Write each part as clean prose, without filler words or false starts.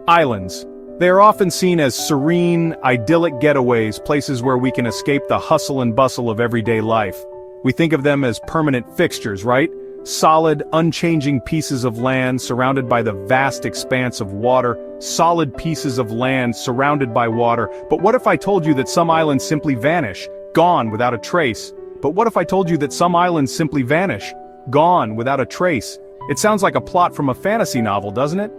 Islands. They are often seen as serene, idyllic getaways, places where we can escape the hustle and bustle of everyday life. We think of them as permanent fixtures, right? Solid, unchanging pieces of land surrounded by the vast expanse of water, solid pieces of land surrounded by water. But what if I told you that some islands simply vanish, gone without a trace? But what if I told you that some islands simply vanish, gone without a trace? It sounds like a plot from a fantasy novel, doesn't it?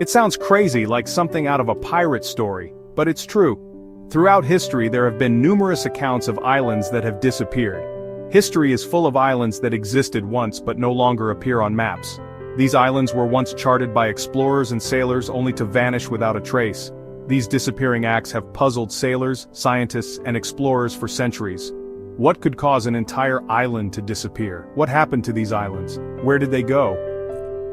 It sounds crazy, like something out of a pirate story, but it's true. Throughout history there have been numerous accounts of islands that have disappeared. History is full of islands that existed once but no longer appear on maps. These islands were once charted by explorers and sailors only to vanish without a trace. These disappearing acts have puzzled sailors, scientists, and explorers for centuries. What could cause an entire island to disappear? What happened to these islands? Where did they go?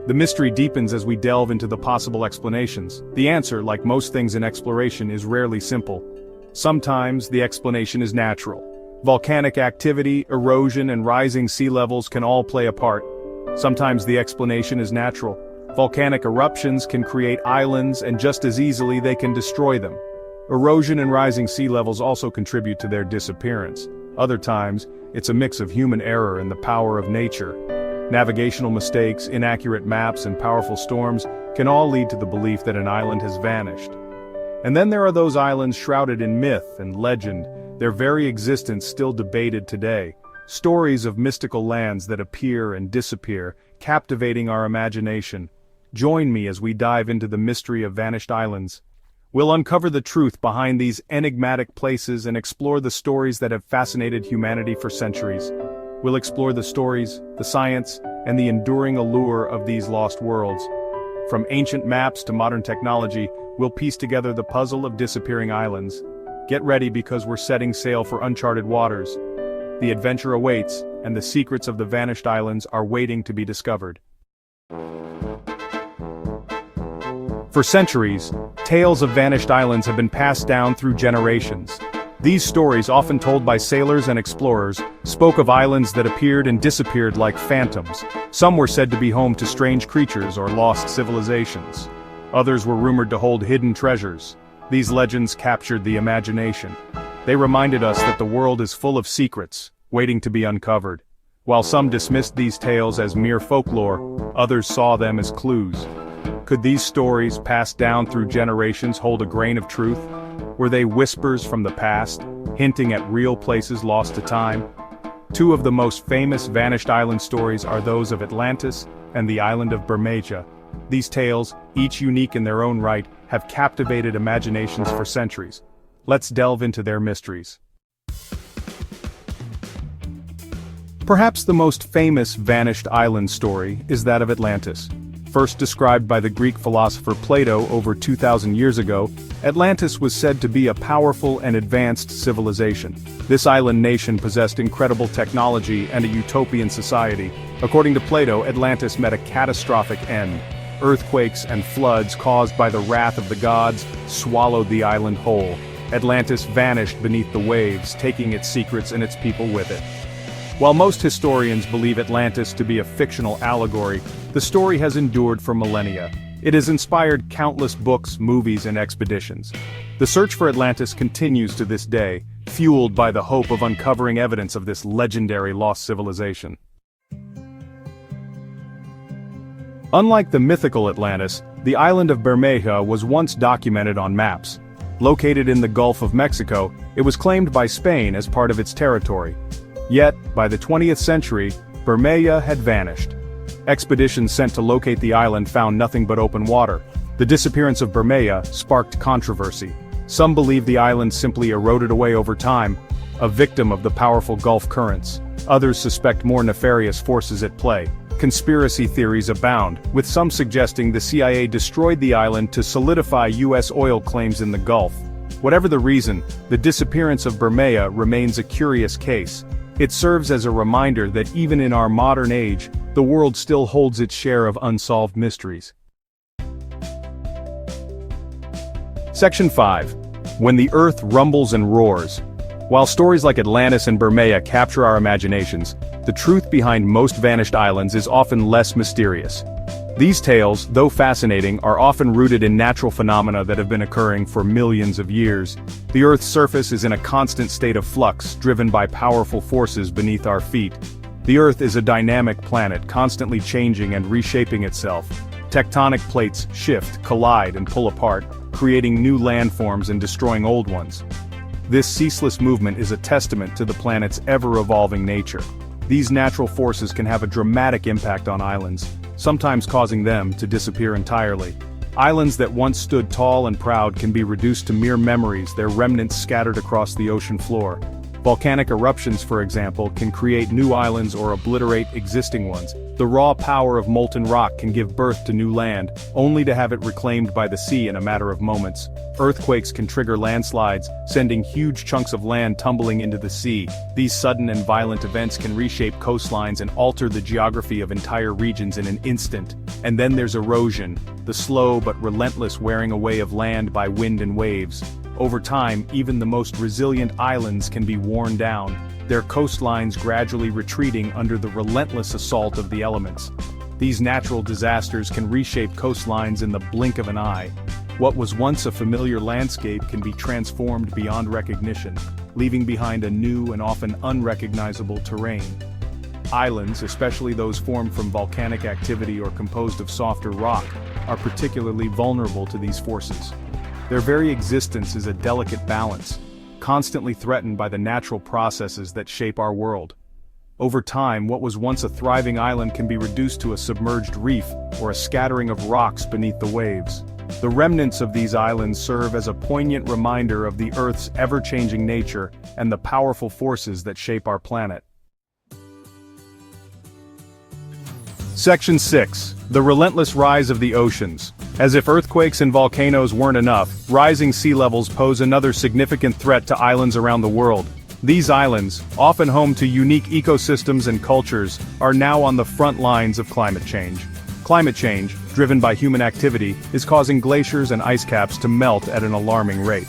The mystery deepens as we delve into the possible explanations. The answer, like most things in exploration, is rarely simple. Sometimes the explanation is natural. Volcanic activity, erosion, and rising sea levels can all play a part. Sometimes the explanation is natural. Volcanic eruptions can create islands, and just as easily they can destroy them. Erosion and rising sea levels also contribute to their disappearance. Other times, it's a mix of human error and the power of nature. Navigational mistakes, inaccurate maps, and powerful storms can all lead to the belief that an island has vanished. And then there are those islands shrouded in myth and legend, their very existence still debated today. Stories of mystical lands that appear and disappear, captivating our imagination. Join me as we dive into the mystery of vanished islands. We'll uncover the truth behind these enigmatic places and explore the stories that have fascinated humanity for centuries. We'll explore the stories, the science, and the enduring allure of these lost worlds. From ancient maps to modern technology, we'll piece together the puzzle of disappearing islands. Get ready because we're setting sail for uncharted waters. The adventure awaits, and the secrets of the vanished islands are waiting to be discovered. For centuries, tales of vanished islands have been passed down through generations. These stories, often told by sailors and explorers, spoke of islands that appeared and disappeared like phantoms. Some were said to be home to strange creatures or lost civilizations. Others were rumored to hold hidden treasures. These legends captured the imagination. They reminded us that the world is full of secrets, waiting to be uncovered. While some dismissed these tales as mere folklore, others saw them as clues. Could these stories, passed down through generations, hold a grain of truth? Were they whispers from the past, hinting at real places lost to time? Two of the most famous vanished island stories are those of Atlantis and the island of Bermeja. These tales, each unique in their own right, have captivated imaginations for centuries. Let's delve into their mysteries. Perhaps the most famous vanished island story is that of Atlantis. First described by the Greek philosopher Plato over 2,000 years ago, Atlantis was said to be a powerful and advanced civilization. This island nation possessed incredible technology and a utopian society. According to Plato, Atlantis met a catastrophic end. Earthquakes and floods caused by the wrath of the gods swallowed the island whole. Atlantis vanished beneath the waves, taking its secrets and its people with it. While most historians believe Atlantis to be a fictional allegory, the story has endured for millennia. It has inspired countless books, movies, and expeditions. The search for Atlantis continues to this day, fueled by the hope of uncovering evidence of this legendary lost civilization. Unlike the mythical Atlantis, the island of Bermeja was once documented on maps. Located in the Gulf of Mexico, it was claimed by Spain as part of its territory. Yet, by the 20th century, Bermeja had vanished. Expeditions sent to locate the island found nothing but open water. The disappearance of Bermeja sparked controversy. Some believe the island simply eroded away over time, a victim of the powerful Gulf currents. Others suspect more nefarious forces at play. Conspiracy theories abound, with some suggesting the CIA destroyed the island to solidify U.S. oil claims in the Gulf. Whatever the reason, the disappearance of Bermeja remains a curious case. It serves as a reminder that even in our modern age, the world still holds its share of unsolved mysteries. Section 5. When the Earth rumbles and roars. While stories like Atlantis and Bermeja capture our imaginations, the truth behind most vanished islands is often less mysterious. These tales, though fascinating, are often rooted in natural phenomena that have been occurring for millions of years. The Earth's surface is in a constant state of flux, driven by powerful forces beneath our feet. The Earth is a dynamic planet, constantly changing and reshaping itself. Tectonic plates shift, collide, and pull apart, creating new landforms and destroying old ones. This ceaseless movement is a testament to the planet's ever-evolving nature. These natural forces can have a dramatic impact on islands, sometimes causing them to disappear entirely. Islands that once stood tall and proud can be reduced to mere memories, their remnants scattered across the ocean floor. Volcanic eruptions, for example, can create new islands or obliterate existing ones. The raw power of molten rock can give birth to new land, only to have it reclaimed by the sea in a matter of moments. Earthquakes can trigger landslides, sending huge chunks of land tumbling into the sea. These sudden and violent events can reshape coastlines and alter the geography of entire regions in an instant. And then there's erosion, the slow but relentless wearing away of land by wind and waves. Over time, even the most resilient islands can be worn down, their coastlines gradually retreating under the relentless assault of the elements. These natural disasters can reshape coastlines in the blink of an eye. What was once a familiar landscape can be transformed beyond recognition, leaving behind a new and often unrecognizable terrain. Islands, especially those formed from volcanic activity or composed of softer rock, are particularly vulnerable to these forces. Their very existence is a delicate balance, constantly threatened by the natural processes that shape our world. Over time, what was once a thriving island can be reduced to a submerged reef or a scattering of rocks beneath the waves. The remnants of these islands serve as a poignant reminder of the Earth's ever-changing nature and the powerful forces that shape our planet. Section 6. The relentless rise of the oceans. As if earthquakes and volcanoes weren't enough, rising sea levels pose another significant threat to islands around the world. These islands, often home to unique ecosystems and cultures, are now on the front lines of climate change. Climate change, driven by human activity, is causing glaciers and ice caps to melt at an alarming rate.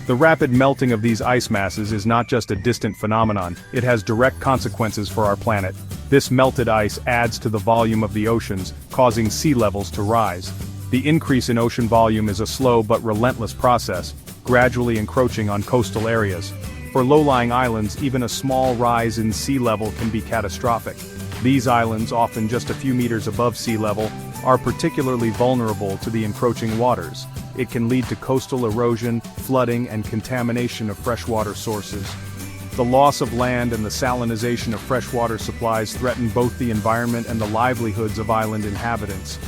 The rapid melting of these ice masses is not just a distant phenomenon, it has direct consequences for our planet. This melted ice adds to the volume of the oceans, causing sea levels to rise. The increase in ocean volume is a slow but relentless process, gradually encroaching on coastal areas. For low-lying islands, even a small rise in sea level can be catastrophic. These islands, often just a few meters above sea level, are particularly vulnerable to the encroaching waters. It can lead to coastal erosion, flooding, and contamination of freshwater sources. The loss of land and the salinization of freshwater supplies threaten both the environment and the livelihoods of island inhabitants.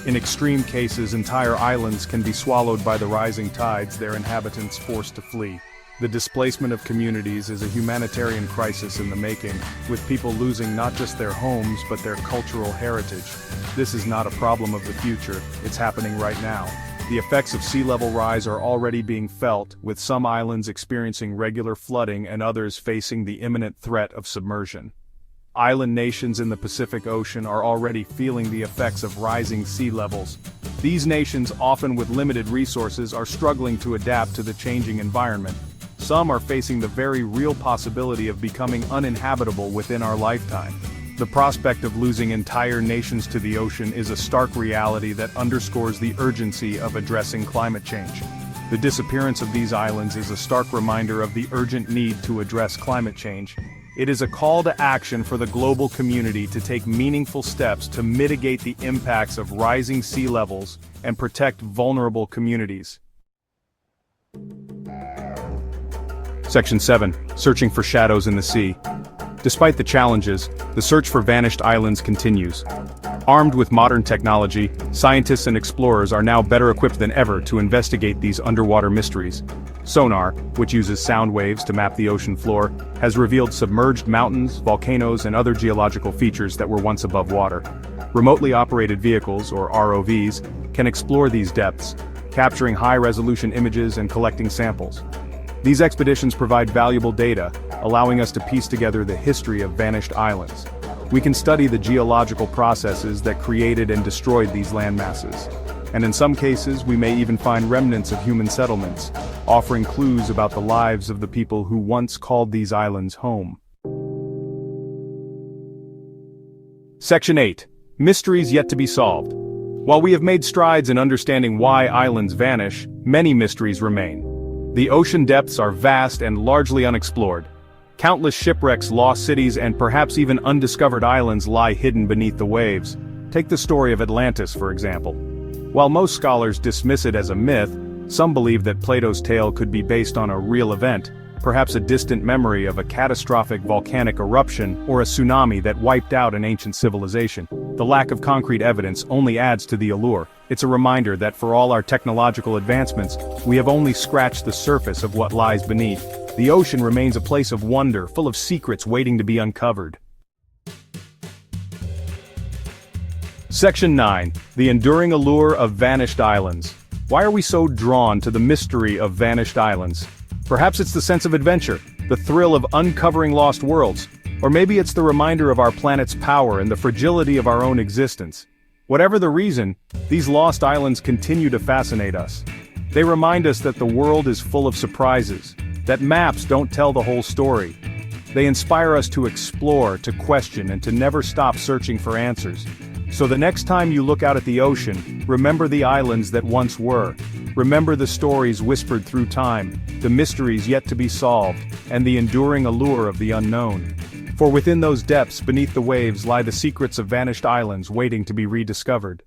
In extreme cases, entire islands can be swallowed by the rising tides, their inhabitants forced to flee. The displacement of communities is a humanitarian crisis in the making, with people losing not just their homes but their cultural heritage. This is not a problem of the future, it's happening right now. The effects of sea level rise are already being felt, with some islands experiencing regular flooding and others facing the imminent threat of submersion. Island nations in the Pacific Ocean are already feeling the effects of rising sea levels. These nations, often with limited resources, are struggling to adapt to the changing environment. Some are facing the very real possibility of becoming uninhabitable within our lifetime. The prospect of losing entire nations to the ocean is a stark reality that underscores the urgency of addressing climate change. The disappearance of these islands is a stark reminder of the urgent need to address climate change. It is a call to action for the global community to take meaningful steps to mitigate the impacts of rising sea levels and protect vulnerable communities. Section 7. Searching for shadows in the sea. Despite the challenges, the search for vanished islands continues. Armed with modern technology, scientists and explorers are now better equipped than ever to investigate these underwater mysteries. Sonar, which uses sound waves to map the ocean floor, has revealed submerged mountains, volcanoes, and other geological features that were once above water. Remotely operated vehicles, or ROVs, can explore these depths, capturing high-resolution images and collecting samples. These expeditions provide valuable data, allowing us to piece together the history of vanished islands. We can study the geological processes that created and destroyed these landmasses. And in some cases, we may even find remnants of human settlements, offering clues about the lives of the people who once called these islands home. Section 8. Mysteries yet to be solved. While we have made strides in understanding why islands vanish, many mysteries remain. The ocean depths are vast and largely unexplored. Countless shipwrecks, lost cities, and perhaps even undiscovered islands lie hidden beneath the waves. Take the story of Atlantis, for example. While most scholars dismiss it as a myth, some believe that Plato's tale could be based on a real event, perhaps a distant memory of a catastrophic volcanic eruption or a tsunami that wiped out an ancient civilization. The lack of concrete evidence only adds to the allure. It's a reminder that for all our technological advancements, we have only scratched the surface of what lies beneath. The ocean remains a place of wonder, full of secrets waiting to be uncovered. Section 9. The enduring allure of vanished islands. Why are we so drawn to the mystery of vanished islands? Perhaps it's the sense of adventure, the thrill of uncovering lost worlds, or maybe it's the reminder of our planet's power and the fragility of our own existence. Whatever the reason, these lost islands continue to fascinate us. They remind us that the world is full of surprises, that maps don't tell the whole story. They inspire us to explore, to question, and to never stop searching for answers. So the next time you look out at the ocean, remember the islands that once were. Remember the stories whispered through time, the mysteries yet to be solved, and the enduring allure of the unknown. For within those depths beneath the waves lie the secrets of vanished islands waiting to be rediscovered.